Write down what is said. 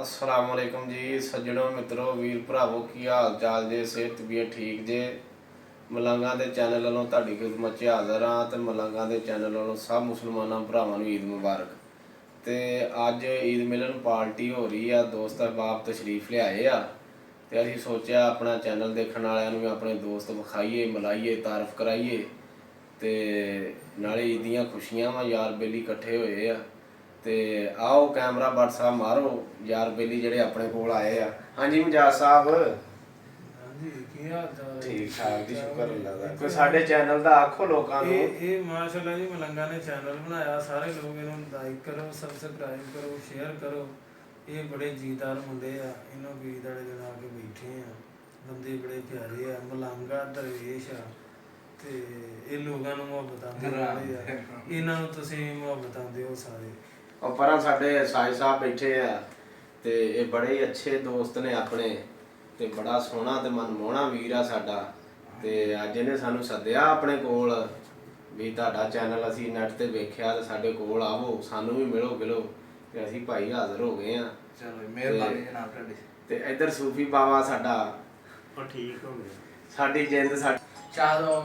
अस्सलाम वालेकुम जी सज्जनों मित्रों वीर भरावो की हाल चाल जे सेहत तबीयत ठीक जे मलंगा के चैनल वालों तुहाडी खिदमत च हाज़र हाँ तो मलंगा के चैनल वालों सब मुसलमानों भरावां नूं ईद मुबारक। तो अज ईद मिलन पार्टी हो रही है, दोस्त अहबाब तशरीफ लियाए आ ते असीं सोचा अपना चैनल देखने वालियां नूं अपने दोस्त विखाईए मिलाइए तारफ कराइए ते नाले ईद दीयां खुशियां वा यार बेली इकट्ठे होए आ ते आओ कैमरा बट साहब मारो यार बेली जेडे अपने कोल आए आ। हाँ जी मजाज साहब ठीक ठाक जी शुक्र अल्लाह दा। कोई साडे चैनल दा आखो लोकां नूं। ये माशाअल्लाह जी मलंगा ने चैनल बनाया, सारे लोग इन्हों लाइक करो सबसक्राइब करो शेयर करो। ये बड़े जीदार मुंडे आ, इन्हों ईद वाले दिन आके बैठे हैं, बंदे बड़े प्यारे आ, मलंगा दरवेश आ ते ये लोगों नूं मुहब्बतां देने वाले आ, इन्हां नूं तुसीं मुहब्बतां दिओ सारे। और पर साडे साई साहब बैठे आ ते ये बड़े ही अच्छे दोस्त ने अपने ते बड़ा सोहना ते मनमोहना वीर आ साडा ते अज इहने सानू सद्दिया अपने कोल भी तुहाडा चैनल असीं नैट ते वेख्या ते साडे कोल आवो सानू भी मिलो गिलो ते असीं भाई हाज़र हो गए आ। चलो मेहरबानी जनाब तुहाडी। ते इधर सूफी बाबा साडा ठीक हो गया साडी जिंद साडी चलो